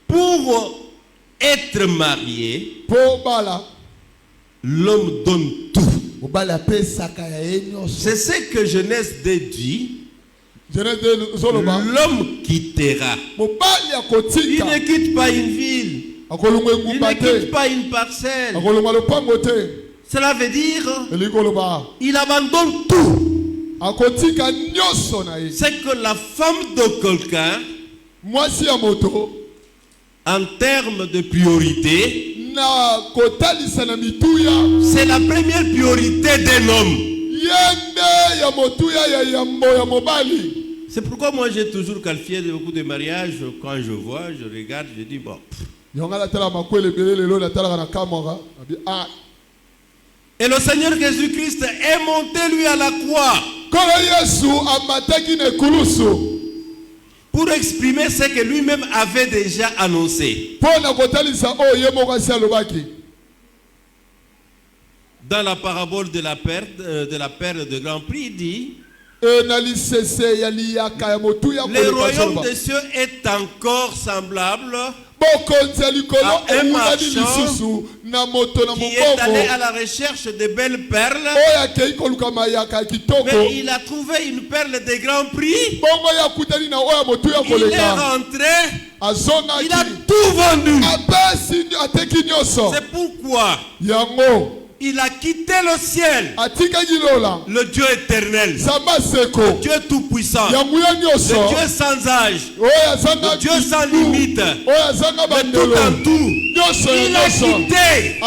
Pour être marié, l'homme donne tout. C'est ce que Genèse dit. L'homme quittera. Il ne quitte pas une ville. Il ne quitte pas une parcelle. Cela veut dire il abandonne tout. C'est que la femme de quelqu'un, en termes de priorité, c'est la première priorité d'un homme. C'est pourquoi moi j'ai toujours qualifié de beaucoup de mariages. Quand je vois, je regarde, je dis bon. Et le Seigneur Jésus-Christ est monté lui à la croix pour exprimer ce que lui-même avait déjà annoncé. Dans la parabole de la perle de Grand Prix, il dit: le royaume des cieux est encore semblable à un marchand qui est allé à la recherche de belles perles, mais il a trouvé une perle de grand prix. Il est rentré, il a tout vendu. C'est pourquoi il a quitté le ciel, le Dieu éternel, le Dieu tout-puissant, le Dieu sans âge, le Dieu sans limite, le tout en tout. Il a quitté.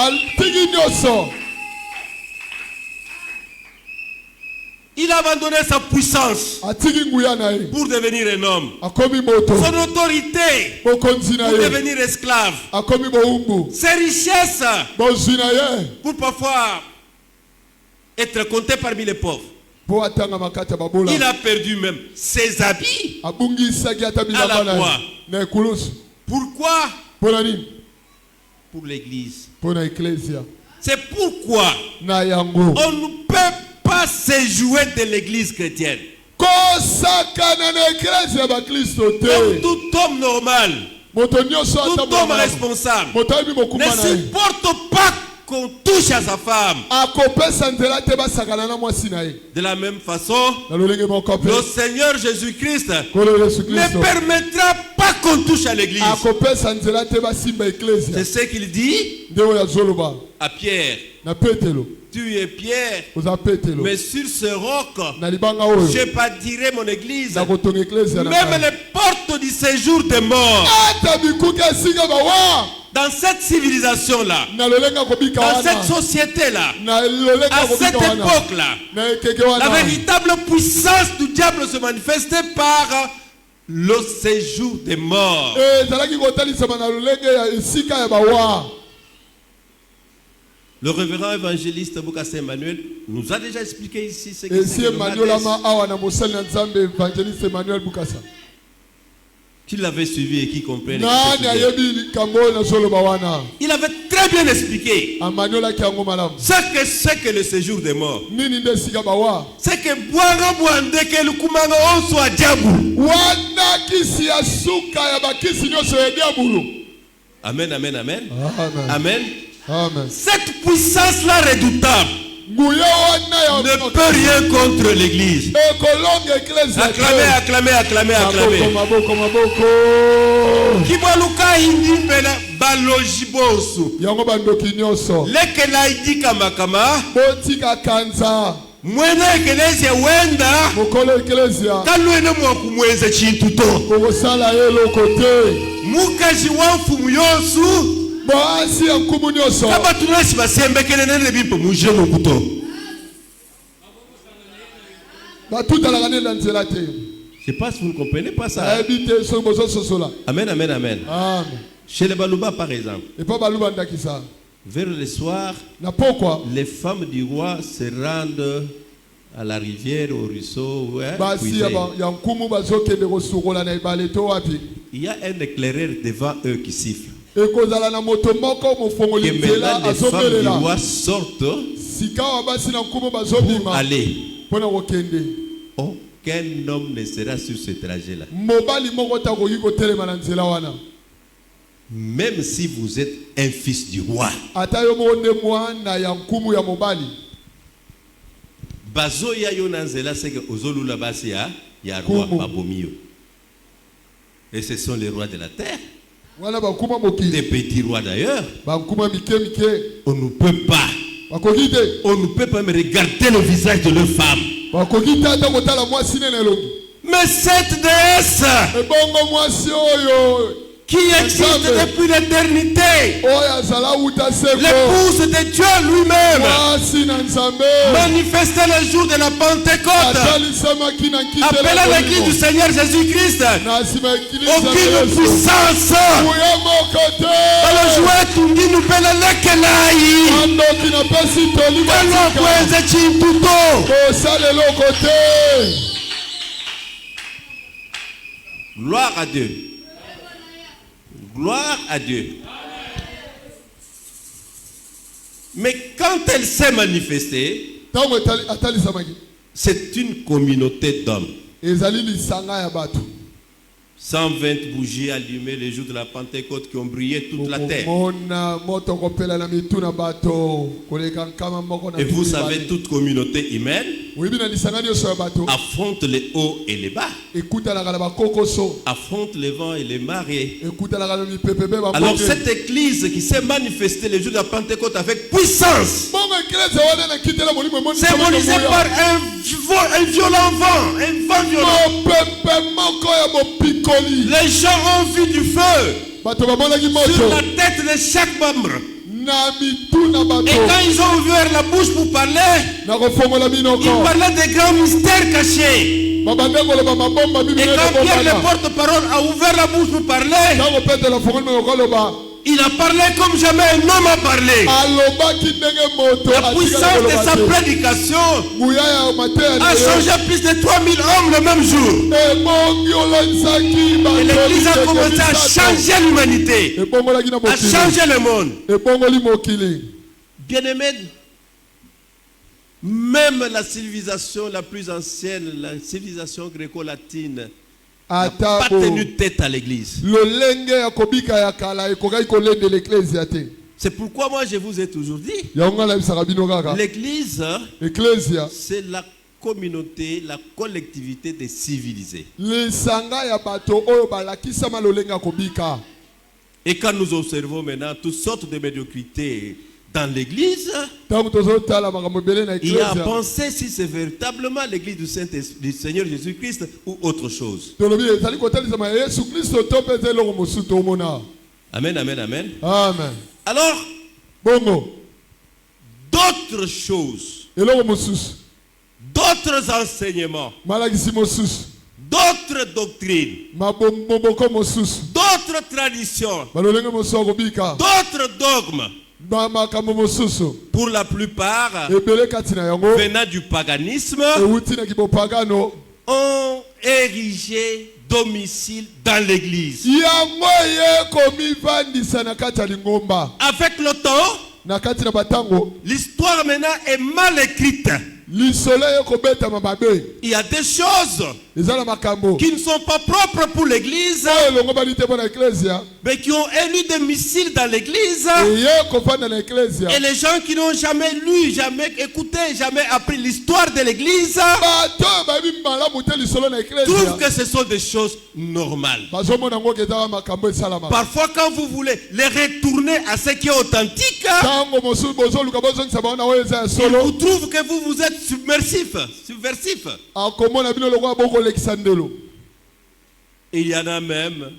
Il a abandonné sa puissance pour devenir un homme. Son autorité pour devenir esclave. Ses richesses pour parfois être compté parmi les pauvres. Il a perdu même ses habits à la croix. Pourquoi? Pour l'église. C'est pourquoi on ne peut pas se jouer de l'église chrétienne. Comme tout homme normal, tout homme responsable ne supporte pas qu'on touche à sa femme. De la même façon, le Seigneur Jésus-Christ ne permettra pas qu'on touche à l'église. C'est ce qu'il dit à Pierre. Tu es Pierre, mais sur ce roc, je bâtirai mon église. Même les portes du séjour des morts. Dans cette civilisation-là, dans cette société-là, à cette époque-là, la véritable puissance du diable se manifestait par le séjour des morts. Le révérend évangéliste Bukasa Emmanuel nous a déjà expliqué ici ce que c'est le Madès. Qui l'avait suivi et qui comprenait. Il avait très bien expliqué ce que c'est que le séjour des morts. C'est que Amen, amen, amen. Amen. Amen. Cette puissance-là redoutable ne peut rien contre l'église. Acclamez, acclamez, acclamez, acclamez. Kibaluka hindi pela balojibosu. Leke la idi kama kama. Mwena ekelezia wenda. Kalwene mwakumweze chintuto. Mukaji wanfu muyosu. Je ne sais pas si vous ne comprenez pas ça. Amen, amen, amen. Chez les Balouba, par exemple, vers le soir, les femmes du roi se rendent à la rivière, au ruisseau. Il y a un éclaireur devant eux qui siffle. Que maintenant les femmes du roi sortent pour aller. aucun homme ne sera sur ce trajet-là. Même si vous êtes un fils du roi. Bazo ya yonanzela c'est que ozolula basi ya roi babomio. Et ce sont les rois de la terre. Des petits rois d'ailleurs. On ne peut pas. On ne peut pas me regarder le visage de leur femme. Mais cette déesse qui existe depuis l'éternité, l'épouse de Dieu lui-même, manifestée le jour de la Pentecôte, appelée l'église du Seigneur Jésus-Christ, aucune puissance. Le jouet tungi nous pèle lekelai. Gloire à Dieu. Gloire à Dieu. Mais quand elle s'est manifestée, c'est une communauté d'hommes. 120 bougies allumées le jour de la Pentecôte qui ont brillé toute la terre. Et vous savez, toute communauté humaine affronte les hauts et les bas, affronte les vents et les marées. Alors cette église qui s'est manifestée le jour de la Pentecôte avec puissance, symbolisée par un violent vent, un vent violent. Les gens ont vu du feu sur la tête de chaque membre. Et quand ils ont ouvert la bouche pour parler, ils parlaient des grands mystères cachés. Et quand Pierre, le porte-parole, a ouvert la bouche pour parler, il a parlé comme jamais un homme a parlé. La puissance de sa prédication a changé plus de 3000 hommes le même jour. Et l'église a commencé à changer l'humanité, à changer le monde. Bien-aimés, même la civilisation la plus ancienne, la civilisation gréco-latine, n'a pas tenu tête à l'église. C'est pourquoi moi je vous ai toujours dit, l'église, c'est la communauté, la collectivité des civilisés. Et quand nous observons maintenant toutes sortes de médiocrités dans l'église, il y a à penser si c'est véritablement l'église du Seigneur Jésus-Christ ou autre chose. Amen, amen, amen. Amen. Alors, d'autres choses, d'autres enseignements, d'autres doctrines, d'autres traditions, d'autres dogmes, pour la plupart venant du paganisme, ont érigé domicile dans l'église. Avec le temps, l'histoire maintenant est mal écrite. Il y a des choses qui ne sont pas propres pour l'église, mais qui ont élu des missiles dans l'église. Et les gens qui n'ont jamais lu, jamais écouté, jamais appris l'histoire de l'église trouvent que ce sont des choses normales. Parfois, quand vous voulez les retourner à ce qui est authentique, ils vous trouvent que vous êtes subversif. Il y en a même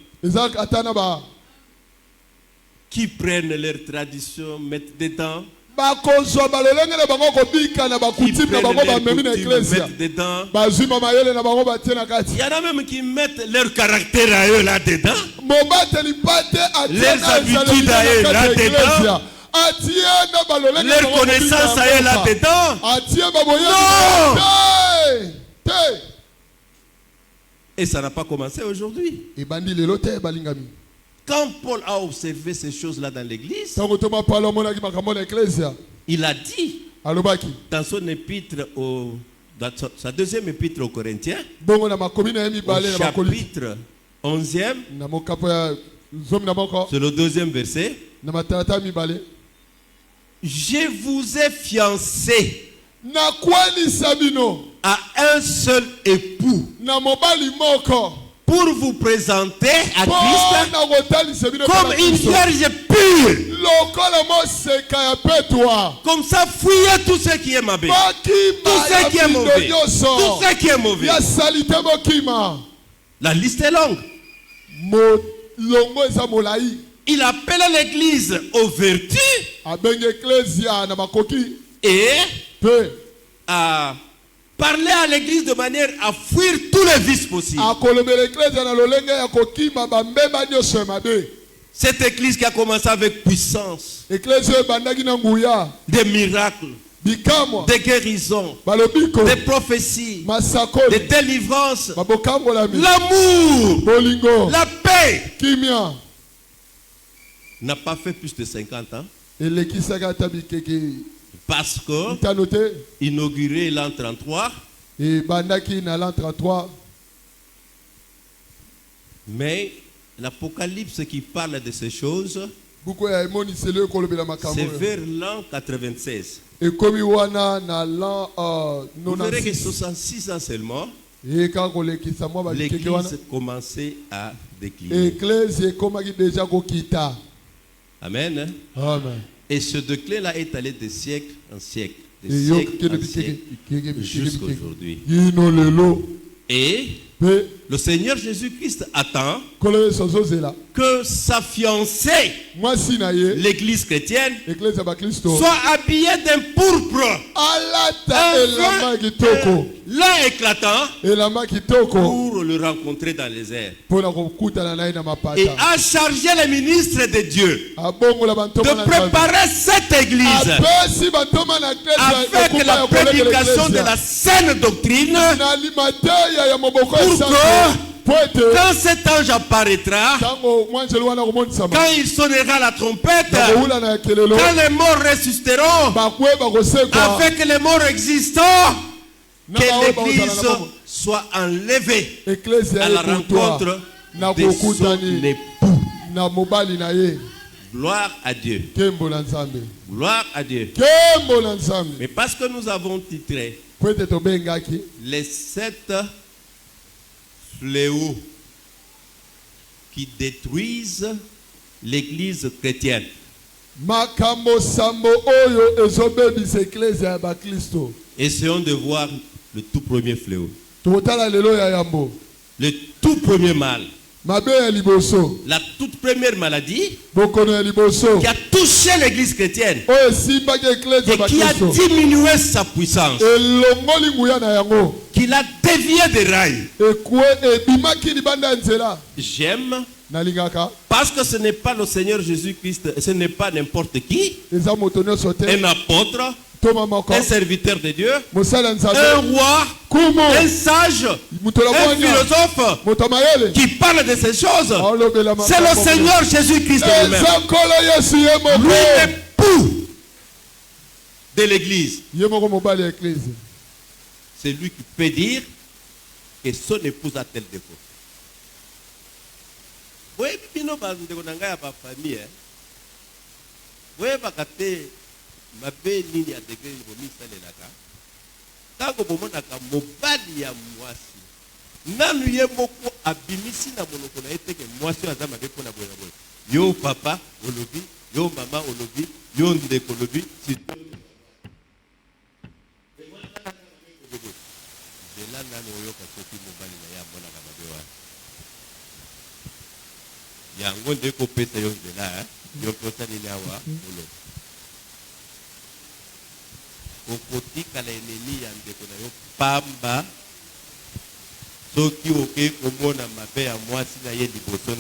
qui prennent leurs traditions, mettent dedans, qui prennent dedans. Il y en a même qui mettent leur caractère à eux là-dedans, leurs habitudes à eux là-dedans, leur connaissance à eux là-dedans. Non! Et ça n'a pas commencé aujourd'hui. Quand Paul a observé ces choses-là dans l'église, il a dit dans son épître aux dans sa deuxième épître aux Corinthiens, au chapitre 11e, c'est le deuxième verset. Je vous ai fiancé à un seul époux pour vous présenter à Christ comme une vierge pure. Comme ça, fuyez tout ce qui est mauvais. Tout ce qui est mauvais. Tout ce qui est mauvais. La liste est longue. Il appelle l'église aux vertus et à parler à l'église de manière à fuir tous les vices possibles. Cette église qui a commencé avec puissance, des miracles, des guérisons, des prophéties, des délivrances, l'amour, la paix, n'a pas fait plus de 50 ans. Parce que inauguré l'an 33. Mais l'Apocalypse qui parle de ces choses, c'est vers l'an 96. Vous verrez que 66 ans seulement, l'église commençait à décliner. Amen. Amen. Et ce déclin-là est allé de siècle en siècle, de siècle en siècle, jusqu'à aujourd'hui. Et le Seigneur Jésus-Christ attend que sa fiancée, l'église chrétienne, soit habillée d'un pourpre, l'un éclatant, pour le rencontrer dans les airs. Et a chargé les ministres de Dieu de préparer cette église avec la prédication de la saine doctrine, pour que quand cet ange apparaîtra, quand il sonnera la trompette, quand les morts ressusciteront, avec les morts existants, que l'église soit enlevée à la rencontre de son époux. Gloire à Dieu. Gloire à Dieu. Mais parce que nous avons titré les 7 fléaux qui détruisent l'église chrétienne. Essayons de voir le tout premier fléau. Le tout premier mal. La toute première maladie qui a touché l'église chrétienne et qui a diminué sa puissance, qui l'a dévié des rails. J'aime parce que ce n'est pas le Seigneur Jésus-Christ, ce n'est pas n'importe qui, un apôtre, un serviteur de Dieu, un roi, un sage, un philosophe qui parle de ces choses. C'est le Seigneur Jésus-Christ lui-même. Lui, l'époux de l'église. C'est lui qui peut dire que son épouse a tel défaut. Vous voyez, mabe nini ya degré bomisalelaka tango bomonaka mobali ya mwasi nanu ye moko abimisi na monoko na eteke mwasi aza mabe pona boya boya yo papa olobi yo mama olobi yo ndeko olobi zela nanu oyoka soki mobali na ya monaka mabe wana yango nde kopesa yo nzela yo kosaleli awa olobi okotika la ennemi ya ndeko na yo pamba soki oke komona mabe ya mwasi na ye liboso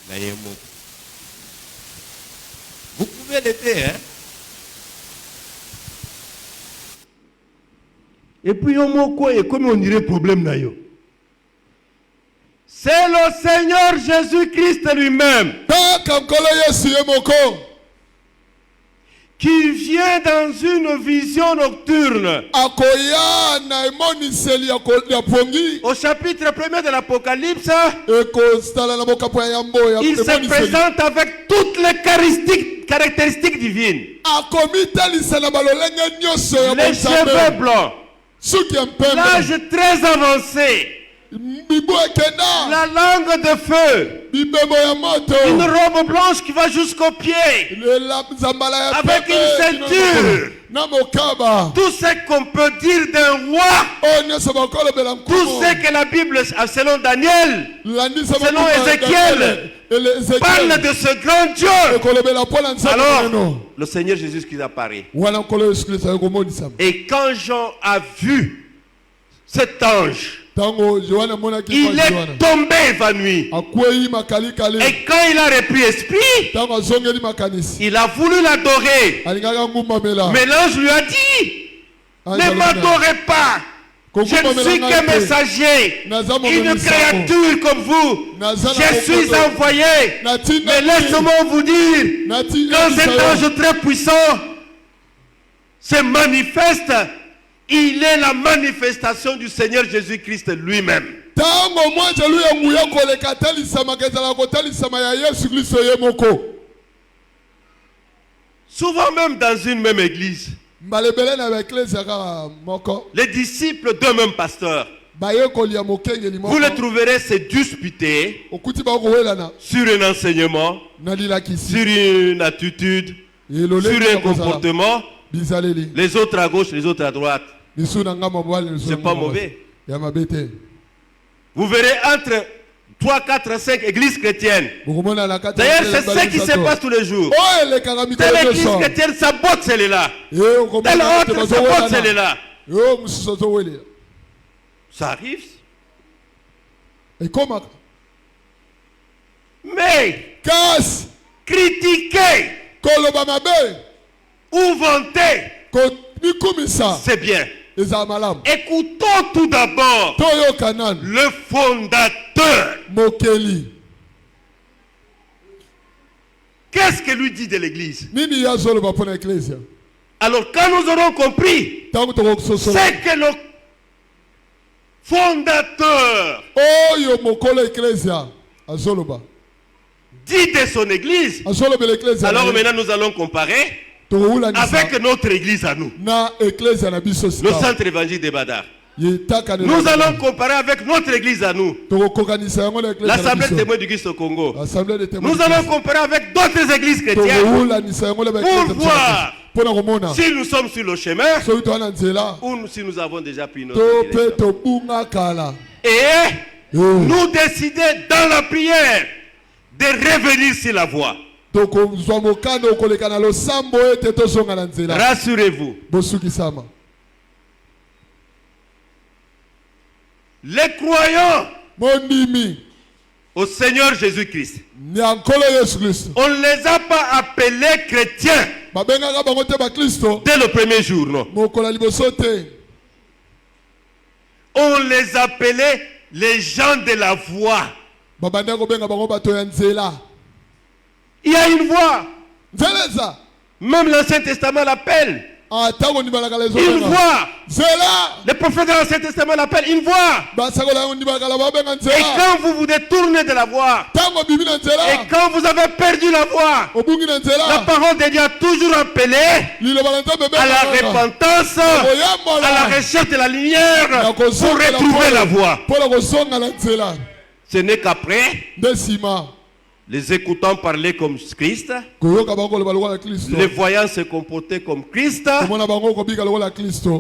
na ye moko. Vous pouvez l'aider, hein? Et puis au moko et comme on dirait problème na yo. C'est le Seigneur Jésus-Christ lui-même qui vient dans une vision nocturne. Au chapitre 1er de l'Apocalypse, il se présente avec toutes les caractéristiques divines. Les cheveux blancs, l'âge très avancé, la langue de feu, une robe blanche qui va jusqu'aux pieds, avec une ceinture. Tout ce qu'on peut dire d'un roi, tout ce que la Bible, selon Daniel, selon Ézéchiel, parle de ce grand Dieu. Alors, le Seigneur Jésus-Christ apparaît. Et quand Jean a vu cet ange, il est tombé évanoui. Et quand il a repris esprit, il a voulu l'adorer. Mais l'ange lui a dit, ne m'adorez pas. Je ne suis qu'un messager, une créature comme vous. Je suis envoyé. Mais laissez-moi vous dire, quand cet ange très puissant se manifeste, il est la manifestation du Seigneur Jésus-Christ lui-même. Souvent même dans une même église, les disciples d'un même pasteur, vous les trouverez se disputer sur un enseignement, sur une attitude, sur un comportement. Les autres à gauche, les autres à droite. C'est pas mauvais. Vous verrez entre 3, 4, 5 églises chrétiennes. D'ailleurs, c'est ce qui se passe tous les jours. Telle église chrétienne sabote celle-là. Telle autre sabote celle-là. Ça arrive. Mais critiquer ou vanter, c'est bien. Écoutons tout d'abord le fondateur. Qu'est-ce que lui dit de l'église? Alors quand nous aurons compris c'est que le fondateur dit de son église, alors maintenant nous allons comparer avec notre église à nous, le centre évangile de Badar. Nous allons comparer avec notre église à nous, l'Assemblée des témoins du Christ au Congo. Nous allons comparer avec d'autres églises chrétiennes pour voir si nous sommes sur le chemin ou si nous avons déjà pris notre direction. Et nous décider dans la prière de revenir sur la voie. Rassurez-vous, les croyants au Seigneur Jésus-Christ, on ne les a pas appelés chrétiens dès le premier jour, non. On les appelait les gens de la voie. Il y a une voie. Même l'Ancien Testament l'appelle une voie. Les prophètes de l'Ancien Testament l'appellent une voie. Et quand vous vous détournez de la voie, et quand vous avez perdu la voie, la parole de Dieu a toujours appelé à la repentance, à la recherche de la lumière pour retrouver la voie. Ce n'est qu'après, les écoutant parler comme Christ, les voyant se comporter comme Christ,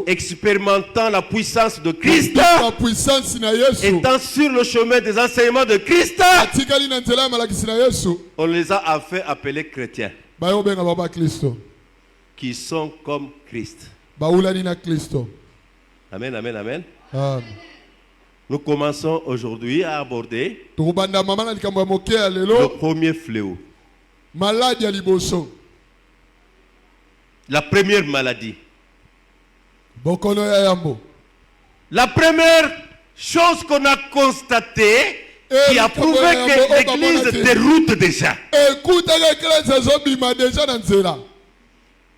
expérimentant la puissance de Christ, étant sur le chemin des enseignements de Christ, on les a fait appeler chrétiens, qui sont comme Christ. Amen, amen, amen. Nous commençons aujourd'hui à aborder le premier fléau. La première maladie. La première chose qu'on a constatée qui a prouvé que l'église déroute déjà.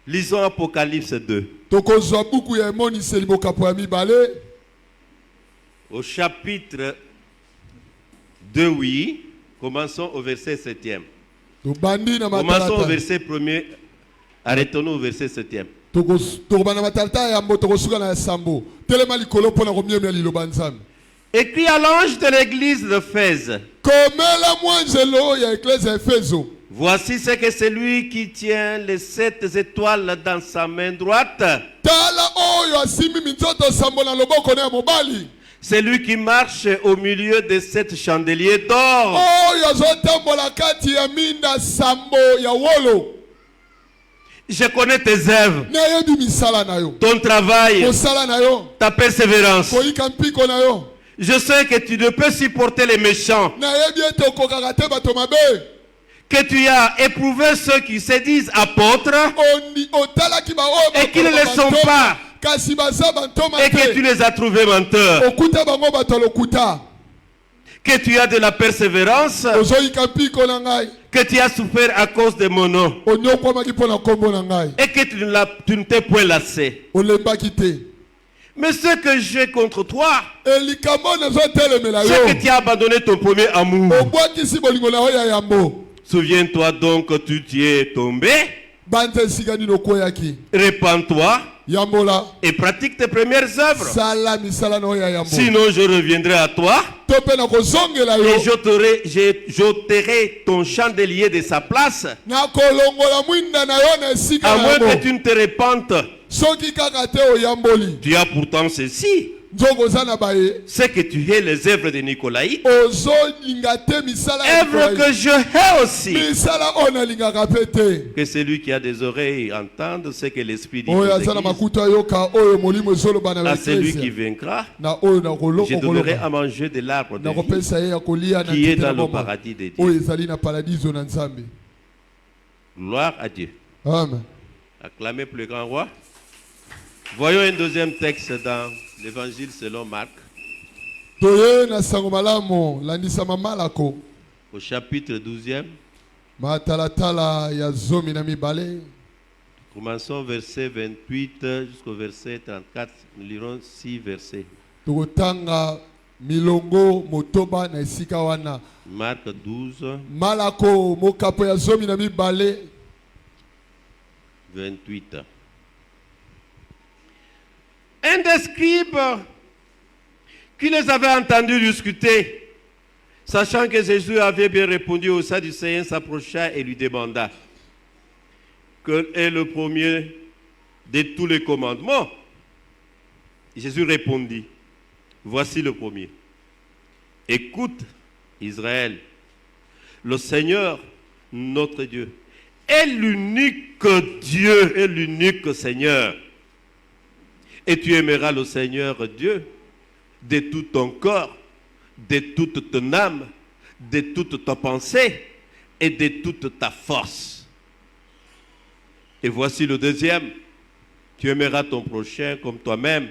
Lisons Apocalypse 2. Au chapitre 2, oui. Commençons au verset 7e. Commençons au verset 1er. Arrêtons-nous au verset 7e. Écrit à l'ange de l'église d'Éphèse. Voici ce que c'est lui qui tient les 7 étoiles dans sa main droite. C'est lui qui marche au milieu de 7 chandeliers d'or. Je connais tes œuvres, ton travail, ta persévérance. Je sais que tu ne peux supporter les méchants, que tu as éprouvé ceux qui se disent apôtres et qui ne le sont pas, et que tu les as trouvés menteurs, que tu as de la persévérance, que tu as souffert à cause de mon nom, et que tu ne t'es point lassé. Mais ce que j'ai contre toi, c'est que tu as abandonné ton premier amour. Souviens-toi donc que tu t'y es tombé. Répands-toi et pratique tes premières œuvres. Sinon je reviendrai à toi et j'ôterai ton chandelier de sa place, à moins que tu ne te répandes. Tu as pourtant ceci, c'est que tu hais les œuvres de Nicolaïte, œuvres que je hais aussi. Que celui qui a des oreilles entende ce que l'Esprit dit. À celui qui vaincra, je donnerai à manger de l'arbre de vie qui est dans le paradis de Dieu. Gloire à Dieu. Amen. Acclamez pour le grand roi. Voyons un deuxième texte dans l'Évangile selon Marc. Au chapitre 12e. Commençons verset 28 jusqu'au verset 34. Nous lirons 6 versets. Marc 12. 28. Un des scribes qui les avait entendus discuter, sachant que Jésus avait bien répondu aux Sadducéens, s'approcha et lui demanda: quel est le premier de tous les commandements? Jésus répondit: voici le premier. Écoute, Israël, le Seigneur, notre Dieu, est l'unique Dieu et l'unique Seigneur. Et tu aimeras le Seigneur Dieu de tout ton corps, de toute ton âme, de toute ta pensée et de toute ta force. Et voici le deuxième: tu aimeras ton prochain comme toi-même.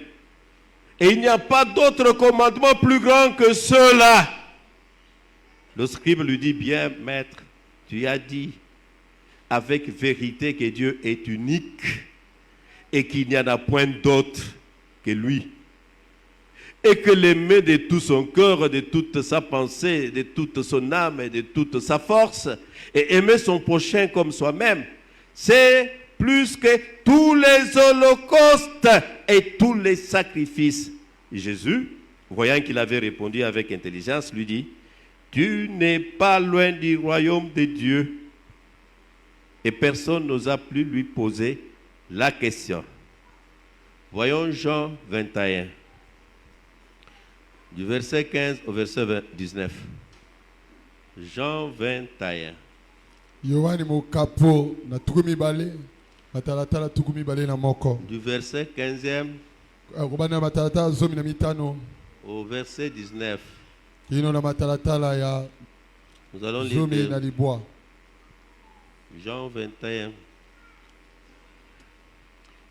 Et il n'y a pas d'autre commandement plus grand que ceux-là. Le scribe lui dit: bien, maître, tu as dit avec vérité que Dieu est unique et qu'il n'y en a point d'autre que lui. Et que l'aimer de tout son corps, de toute sa pensée, de toute son âme et de toute sa force, et aimer son prochain comme soi-même, c'est plus que tous les holocaustes et tous les sacrifices. Jésus, voyant qu'il avait répondu avec intelligence, lui dit: tu n'es pas loin du royaume de Dieu. Et personne n'osa plus lui poser la question. Voyons Jean 21, du verset 15 au verset 19. Jean 21. Du verset 15e au verset 19. Nous allons lire Jean 21,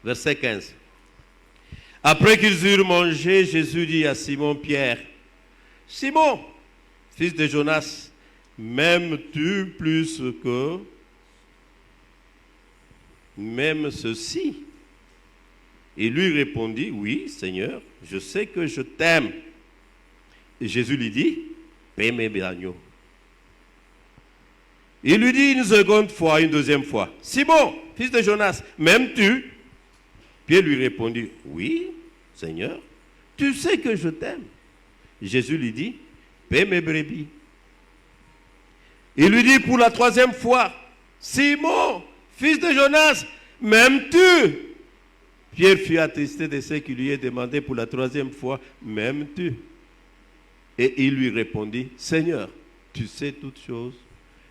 verset 15. Après qu'ils eurent mangé, Jésus dit à Simon-Pierre: Simon, fils de Jonas, m'aimes-tu plus que... même ceci? Il lui répondit, oui, Seigneur, je sais que je t'aime. Et Jésus lui dit, paie mes agneaux. Il lui dit une seconde fois, une deuxième fois, Simon, fils de Jonas, m'aimes-tu? Pierre lui répondit, oui, Seigneur, tu sais que je t'aime. Jésus lui dit, paie mes brebis. Il lui dit pour la troisième fois, Simon, fils de Jonas, m'aimes-tu? Pierre fut attristé de ce qu'il lui est demandé pour la troisième fois, m'aimes-tu? Et il lui répondit, Seigneur, tu sais toutes choses,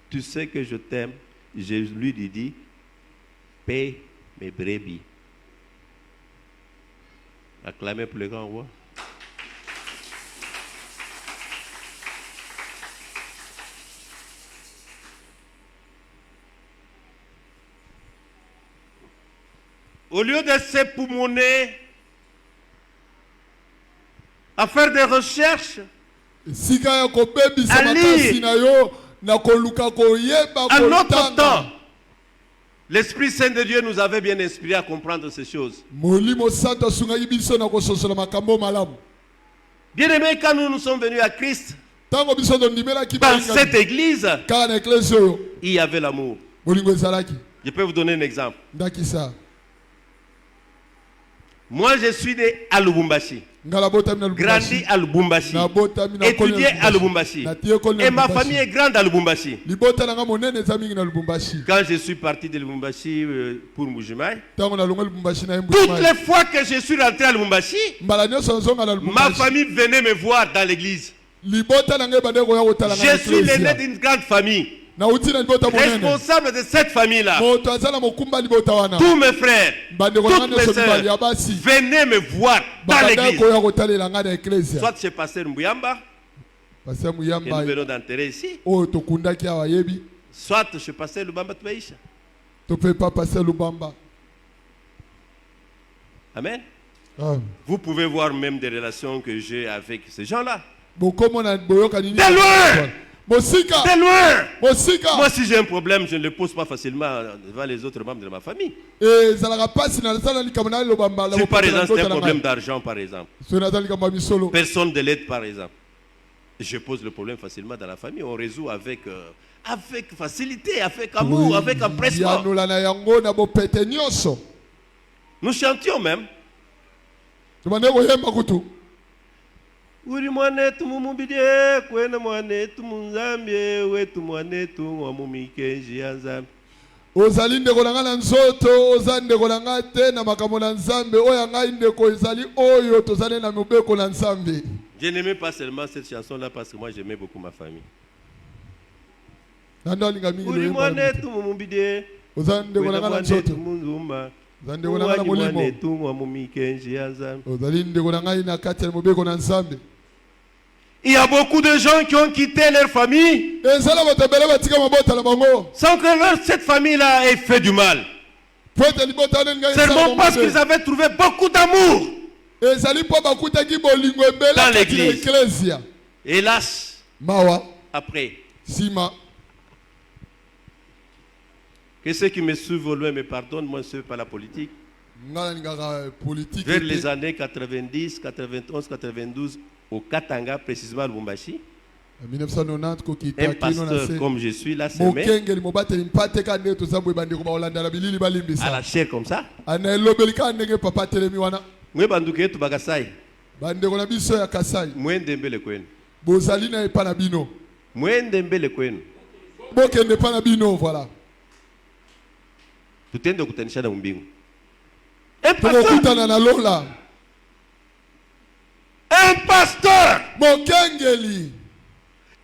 tu sais que je t'aime. Jésus lui dit, paie mes brebis. Acclamez pour le grand roi. Au lieu de s'époumoner à faire des recherches, à lire, à notre temps, l'Esprit Saint de Dieu nous avait bien inspiré à comprendre ces choses. Bien-aimés, quand nous sommes venus à Christ, dans cette église, il y avait l'amour. Je peux vous donner un exemple. Moi, je suis né à Lubumbashi, grandi à Lubumbashi, étudié à Lubumbashi. Et ma famille est grande à Lubumbashi. Quand je suis parti de Lubumbashi pour Mbujimayi, toutes les fois que je suis rentré à Lubumbashi, ma famille venait me voir dans l'église. Je suis l'aîné d'une grande famille. Responsable de cette famille-là. Tous mes frères, toutes mes sœurs venaient me voir dans l'église. Soit chez Pasteur Mbuyamba, que nous venons d'enterrer ici, soit chez Pasteur Lubamba Tubaisha. Amen. Vous pouvez voir même des relations que j'ai avec ces gens-là. De loin! De loin. Moi, si j'ai un problème, je ne le pose pas facilement devant les autres membres de ma famille. Si par exemple c'est un problème d'argent, par exemple, personne de l'aide, par exemple, je pose le problème facilement dans la famille. On résout avec facilité, avec amour, avec empressement. Nous chantions même. Uri mwanetu mumubidie kwena mwanetu munzambie wetu mwanetu mwamumikenji ya nzambe. Ozali ndeko na ngana nzoto ozali ndeko na ngate na makambo na nzambe oya ngai ndeko ezali oyo tozali na mobeko na nzambe. Je n'aimais pas seulement cette chanson là parce que moi j'aimais beaucoup ma famille. Uri mwanetu mumubidie ozali ndeko na ngana nzoto munzumba. Il y a beaucoup de gens qui ont quitté leur famille sans que cette famille-là ait fait du mal. Seulement parce qu'ils avaient trouvé beaucoup d'amour dans l'église. Hélas, après, que ceux qui me suivent au loin me pardonnent, moi je ne suis pas la politique. Vers les années 90, 91, 92, au Katanga, précisément à Lubumbashi, un pasteur comme je suis là, c'est à la chair comme ça. Moi, banduke tu bagasai. Moi, ndembele kwenu. Moi, ndembele kwenu. Tutende kutanisha na mbingu. Un pasteur,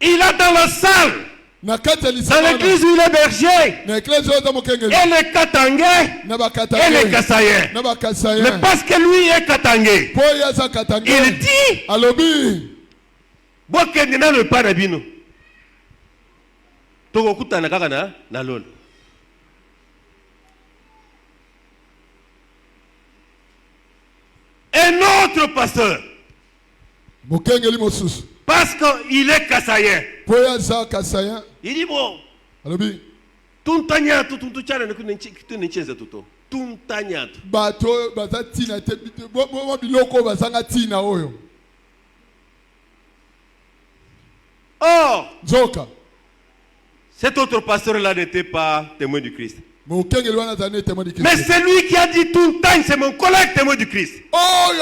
il est dans la salle, dans l'église où il est berger, et les Katangais, et les Kassaïens. Mais parce que lui est Katangais, il dit, Bokende na le parabino. Toko kutana kaka na lolo. Un autre pasteur, parce qu'il est Kassaïen, il dit bon, Tuntanyato tuntuchana necheza tuto. Tuntanyato. Bato bazatina te biloko bazanga tina oyo. Or, Zoka. Cet autre pasteur-là n'était pas témoin du Christ. Mais celui qui a dit tout le c'est mon collègue témoin du Christ. Moi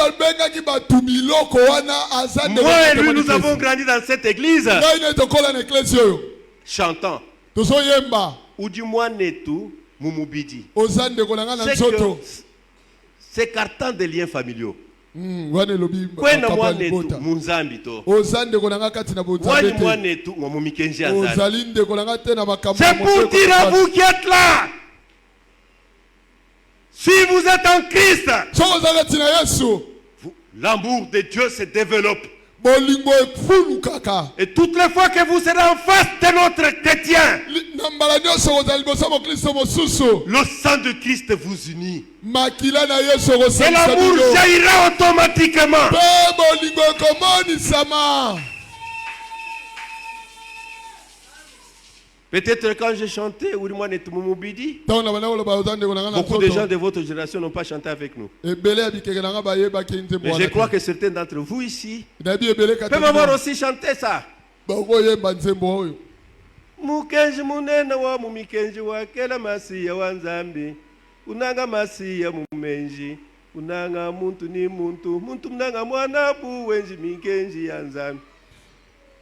et lui, nous avons grandi dans cette église. Chantant. Ou du moins Netou, Mumubidi. S'écartant des liens familiaux. Kwena mwane tu munzambi to. Mwane tu mumumikenji azali. C'est pour dire à vous qui êtes là. Si vous êtes en Christ, l'amour de Dieu se développe. Et toutes les fois que vous serez en face de notre chrétien, le sang de Christ vous unit. Et l'amour jaillira automatiquement. Peut-être quand j'ai chanté beaucoup de gens de votre génération n'ont pas chanté avec nous. Mais je crois que certains d'entre vous ici peuvent avoir aussi chanté ça. Mukenji munena wa mumikenji wa kela masiya wa nzambi unanga masiya mumenji unanga muntu ni muntu muntu mnanga mwana buwenji mikenji ya nzambi.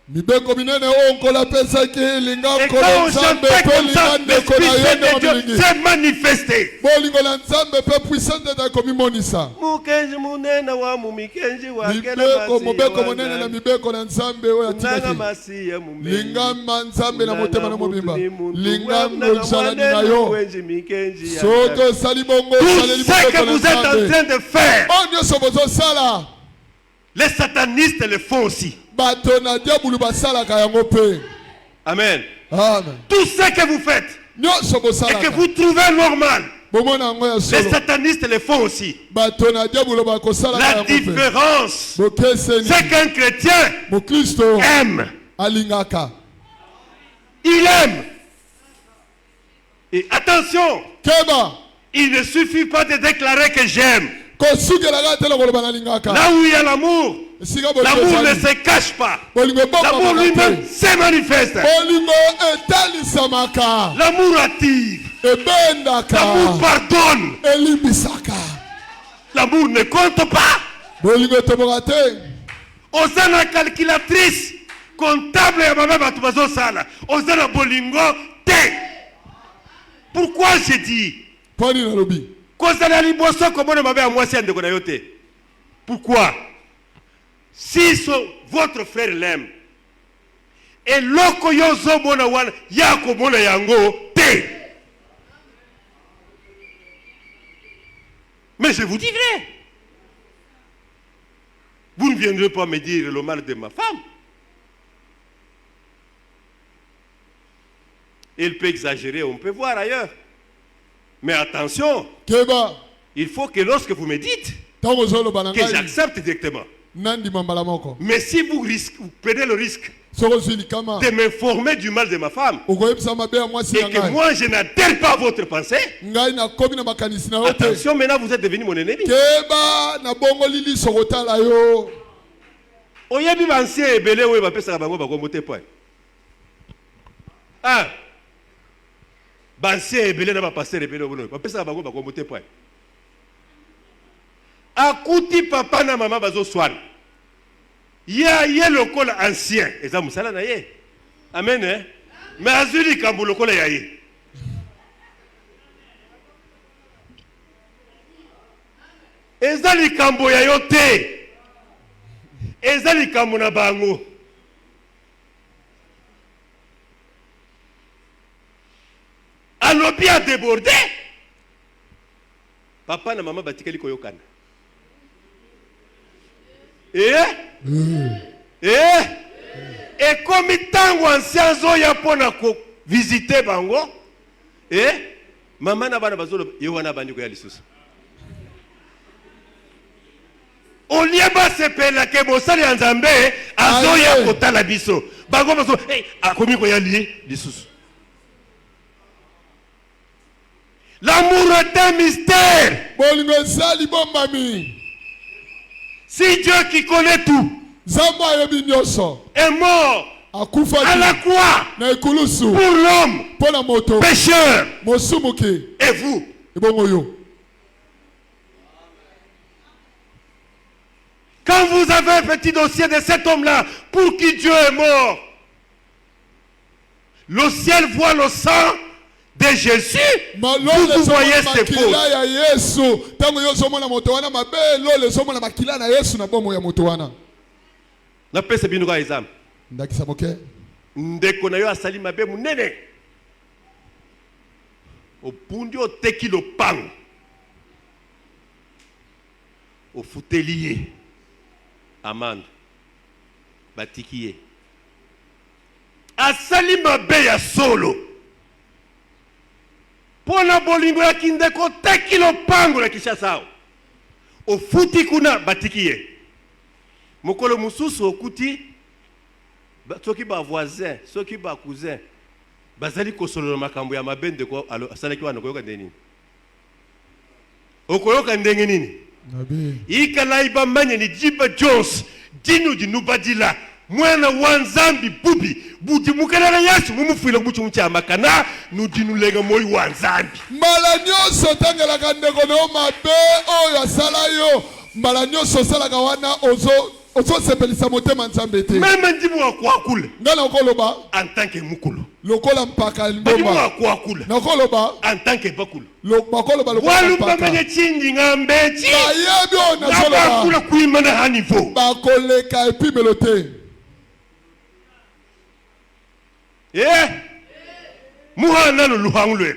Mibeko minene onkola pesa kilinga kola nzambe polina ndeko na yende mabilingi. C'est manifesté. Bolingo na nzambe pe puissante da komimonisa. Mukenji munena wa mumikenji wa kela masiya. Mibeko munene na mibeko na nzambe oya tikati. Masiya mumenji. Lingamba nzambe na motema na mobimba. Lingamba nzalani na yo. Soto salibongo salibongo. Tout ce que vous êtes en train de faire. On ne se bozo sala. Les satanistes le font aussi. Amen. Amen. Tout ce que vous faites et que vous trouvez normal, les satanistes le font aussi. La différence, c'est qu'un chrétien aime. Il aime. Et attention, il ne suffit pas de déclarer que j'aime. Là où il y a l'amour, l'amour ne se cache pas. L'amour lui-même se manifeste. L'amour attire. L'amour pardonne. L'amour ne compte pas. On a la calculatrice comptable et ma mère sala. On a la bolingo te. Pourquoi j'ai dit? Pourquoi? Si votre frère l'aime, et loko yozo mona wana yako mona yango te. Mais je vous dis vrai. Vous ne viendrez pas me dire le mal de ma femme. Il peut exagérer, on peut voir ailleurs. Mais attention, il faut que lorsque vous me dites, que j'accepte directement. Mais si vous prenez le risque de m'informer du mal de ma femme, et que moi je n'adhère pas à votre pensée, attention, maintenant vous êtes devenu mon ennemi. Ah, Bansi ebele na ba pasteur ebele bono. Ba pesa bango ba ko moté point. Akuti papa na maman bazo swana. Ye lokola ancien, eza musala na ye. Amen hein. Mais azuli kambo lokola ya ye. Eza likambo ya yo te. Eza likambo na bango. Alobi a débordé. Papa na maman batikeli koyokana. Et comme tango ancien zoya pona ko visiter bango. Maman na bana bazolo yewana bandi ko ya lisusu. Olieba sepela ke bosali ya Nzambe azoya kotala biso. Bango bazo akomi ko ya lisusu. L'amour est un mystère. Si Dieu qui connaît tout est mort à la croix pour l'homme pécheur et vous, quand vous avez un petit dossier de cet homme-là pour qui Dieu est mort, le ciel voit le sang de Jésus, vous voyez ses fautes. Napesa bino ka exam. Ndakisa moke. Ndeko na yo asali mabe munene. Opundi oteki lopango. Ofuteliye. Amande. Batikiye. Asali mabe ya solo. Pona bolingo ya kindeko teki lopango la Kinshasa. Ofuti kuna batikiye. Mokolo mususu okuti soki ba voisin, soki ba cousin bazali kosolola makambo ya mabende ko asalaki wana koyoka ndeni. Okoyoka ndenge nini? Ikala iba manye ni Jiba Jones, dinu dinubadila, mwana wanzambi bubi, buti mukana Yesu mumufuila kubuchi mcha makana, nudinu lega moi wanzambi. Mala nyoso tangela kandeko no mabe oyo asala yo, mala nyoso sala kawana ozo sepelisa motema nzambe te. Même ndimu akwakule. Ngana okoloba en tant que mukulu. Lokola mpaka ndoma. Ndimu akwakule. Nakoloba en tant que bakulu. Lokoloba lokola mpaka. Walu mbamenye chindi ngambechi. Bayebi ona soloba. Bakula kuimana hanivo. Bakoleka epi melote. Muhana no luhangulwe.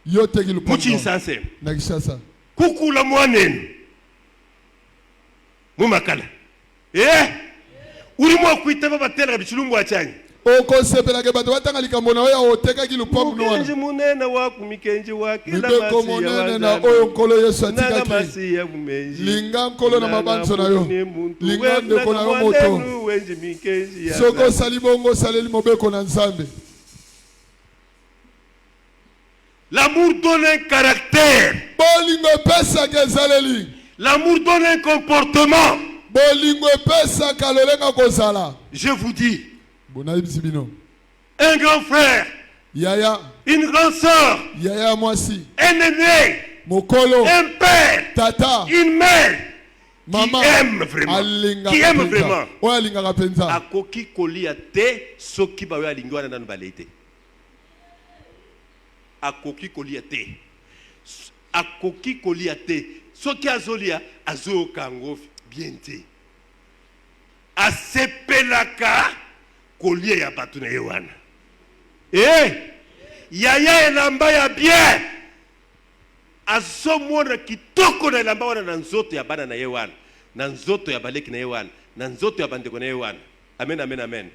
Yote ki lupango. Muchinsanse. Nakishasa. Kukula mwanenu. Mumakala. Urimo kuitaba batera bichilumbu achanye. Oko sepela ke bato batanga likambo na oyo oteka ki lupango no wana. Mikenji munene wa kumikenji wa kila masi munene na oyo nkolo Yesu atika ki. Masi ya mumenji. Linga nkolo na mabanzo na yo. Linga ndeko na yo moto. Soko salibongo saleli mobeko na nzambe. L'amour donne un caractère. Bolingo pesa ke zaleli. L'amour donne un comportement. Je vous dis, un grand frère, une grande soeur, un aîné, un père, tata, une mère, maman, qui aime vraiment. Akoki kolia te, soki ba ya lingwana na balete. Akoki kolia te. Akoki kolia te. Soki azolia azo kango bien te. Asepelaka kolia ya batu na yewana. Yaya elamba ya bien. Azomona kitoko na elamba wana na nzoto ya bana na yewana. Na nzoto ya baleki na yewana. Na nzoto ya bandeko na yewana. Amen, amen, amen.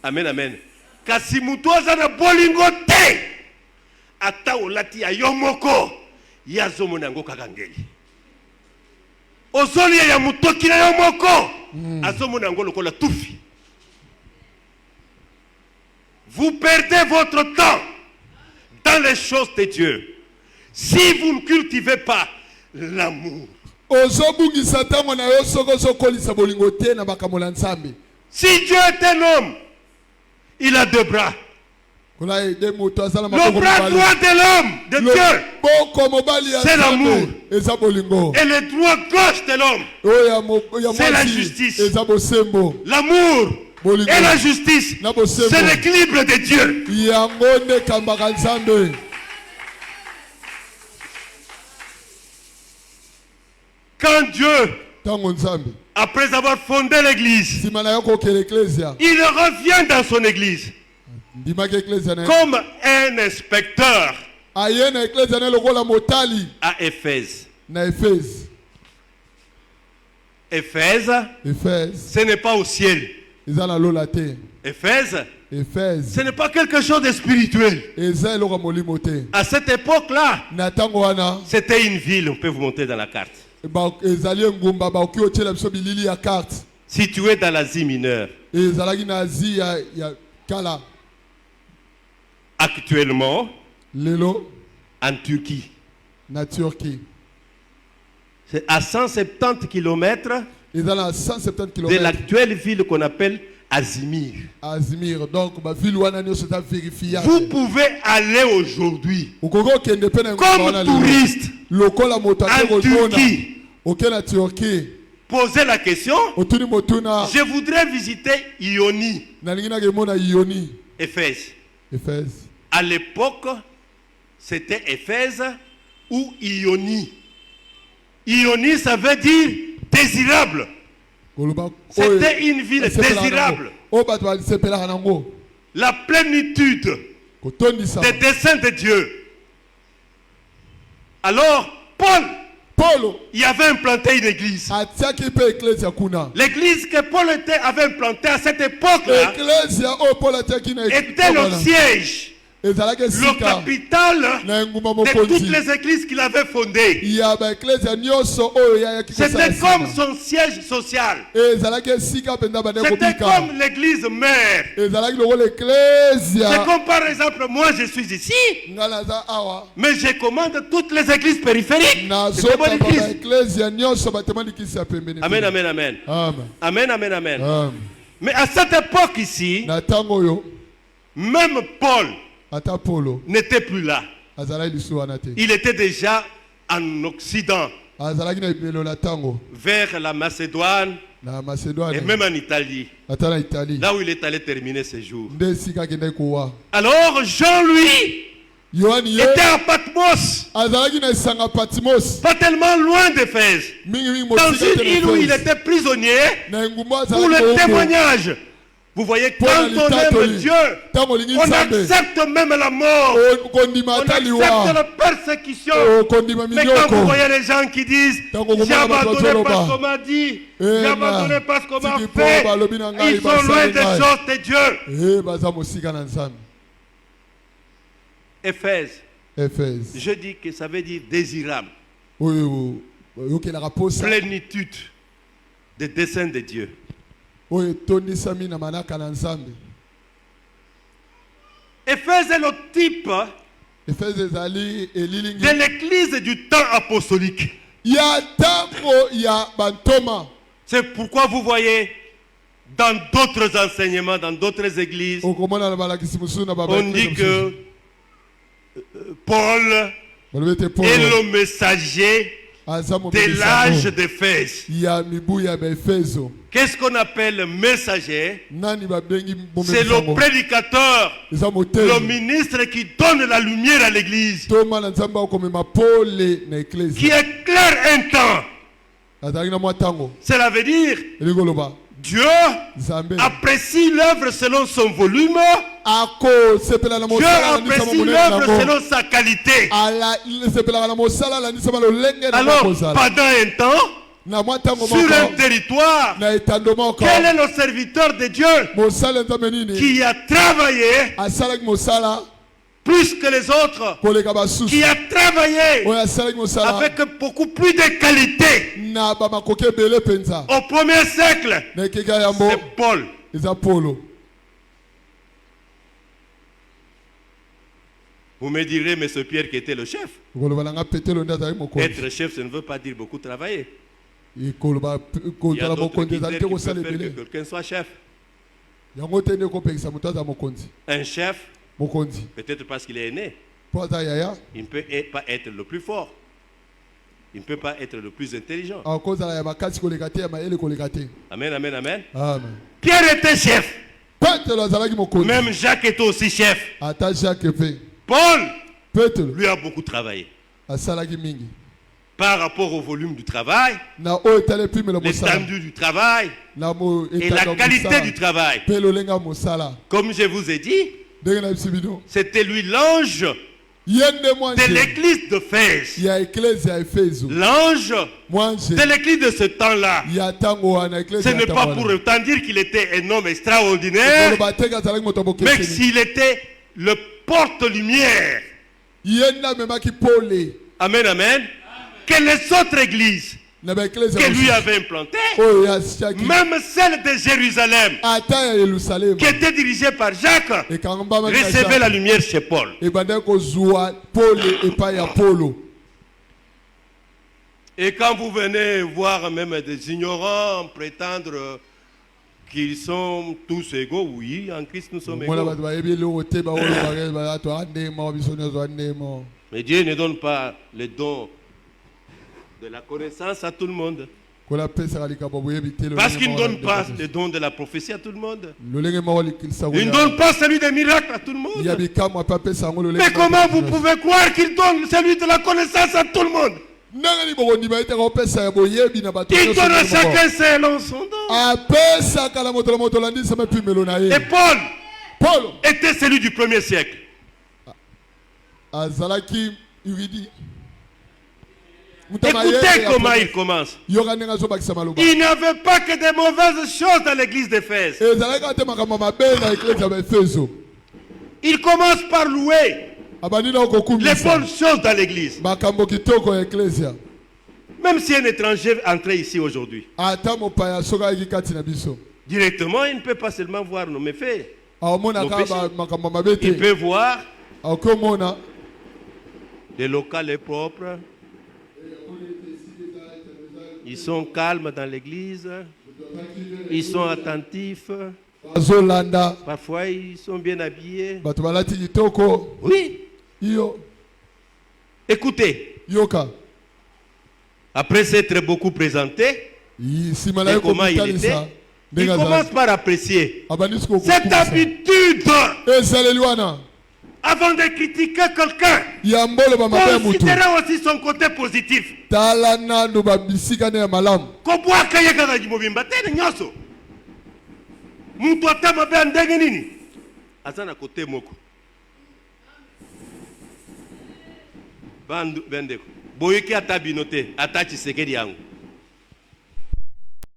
Amen, amen. Kasi mutu aza na bolingo te. Ata olati ya yomoko. Yazomona ngo kakangeli. Ozolia ya mutoki na yomoko. Azomona ngo lokola tufi. Vous perdez votre temps dans les choses de Dieu si vous ne cultivez pas l'amour. Si Dieu est un homme, il a deux bras. Le bras droit de l'homme, de Dieu, c'est l'amour. Et le droit gauche de l'homme, c'est la justice. L'amour et la justice, c'est l'équilibre de Dieu. Quand Dieu, après avoir fondé l'église, il revient dans son église comme un inspecteur à Éphèse. Éphèse, ce n'est pas au ciel. Éphèse, ce n'est pas quelque chose de spirituel. À cette époque-là, c'était une ville, on peut vous montrer dans la carte. Située dans l'Asie mineure. Actuellement, en Turquie. na Turquie. C'est à 170 km de l'actuelle ville qu'on appelle Azimir. Donc, vous pouvez aller aujourd'hui comme touriste en Turquie. Posez la question. Je voudrais visiter Ionie. Éphèse. À l'époque, c'était Éphèse ou Ionie. Ionie, ça veut dire désirable. C'était une ville désirable. La plénitude des desseins de Dieu. Alors, Paul, il avait implanté une église. L'église que Paul avait implantée à cette époque-là était le siège, le capital de toutes les églises qu'il avait fondées. C'était comme son siège social. C'était comme l'église mère. C'est comme par exemple, moi je suis ici, mais je commande toutes les églises périphériques. C'est bonne église. Amen, amen, amen. Amen, amen, amen. Mais à cette époque ici, même Paul n'était plus là. Il était déjà en Occident, vers la Macédoine et même en Italie, là où il est allé terminer ses jours. Alors Jean, lui, était à Patmos, pas tellement loin d'Éphèse, dans une île où il était prisonnier pour le témoignage. Vous voyez, quand on aime Dieu, on accepte même la mort, on accepte la persécution. Mais quand vous voyez les gens qui disent j'ai abandonné parce qu'on m'a dit, j'ai abandonné parce qu'on m'a fait, ils sont loin des choses de Dieu. Éphèse. Je dis que ça veut dire désirable. Plénitude des desseins de Dieu. Éphèse est le type de l'église du temps apostolique. C'est pourquoi vous voyez dans d'autres enseignements, dans d'autres églises, on dit que Paul est le messager de l'âge d'Éphèse. Qu'est-ce qu'on appelle le messager? C'est le prédicateur, le ministre qui donne la lumière à l'église, qui éclaire un temps. Cela veut dire Dieu apprécie l'œuvre selon son volume. Dieu apprécie l'œuvre selon sa qualité. Alors, pendant un temps, sur un territoire, quel est le serviteur de Dieu qui a travaillé plus que les autres, qui a travaillé avec beaucoup plus de qualité? Au premier siècle, c'est Paul. Vous me direz, mais ce Pierre qui était le chef. Être chef, ça ne veut pas dire beaucoup travailler. Il y a d'autres critères qui peuvent faire que quelqu'un soit chef. Un chef, peut-être parce qu'il est aîné, il ne peut pas être le plus fort. Il ne peut pas être le plus intelligent. Amen, amen, amen. Pierre était chef. Même Jacques était aussi chef. Paul, lui a beaucoup travaillé. Par rapport au volume du travail, l'étendue du travail et la qualité du travail. Comme je vous ai dit, c'était lui l'ange de l'église d'Éphèse. L'ange de l'église de ce temps-là. Ce n'est pas pour autant dire qu'il était un homme extraordinaire, mais s'il était le porte-lumière. Amen, amen. Que les autres églises que lui avait implantées, même celle de Jérusalem, qui était dirigée par Jacques, recevait la lumière chez Paul. Et quand vous venez voir même des ignorants prétendre qu'ils sont tous égaux, oui, en Christ nous sommes égaux. Mais Dieu ne donne pas les dons de la connaissance à tout le monde. Parce qu'il ne donne pas le don de la prophétie à tout le monde. Il ne donne pas celui des miracles à tout le monde. Mais comment vous pouvez croire qu'il donne celui de la connaissance à tout le monde? Il donne à chacun selon son don. Et Paul était celui du premier siècle. Écoutez comment il commence. Il n'y avait pas que des mauvaises choses dans l'église d'Éphèse. Il commence par louer les bonnes choses dans l'église. Même si un étranger entrait ici aujourd'hui, directement, il ne peut pas seulement voir nos méfaits, nos péchés. Il peut voir le local est propre. Ils sont calmes dans l'église. Ils sont attentifs. Parfois, ils sont bien habillés. Oui. Écoutez. Après s'être beaucoup présenté, et comment il était, il commence par apprécier cette habitude. Avant de critiquer quelqu'un, considérez aussi son côté positif. Boyeki ata binote ata Tshisekedi yangu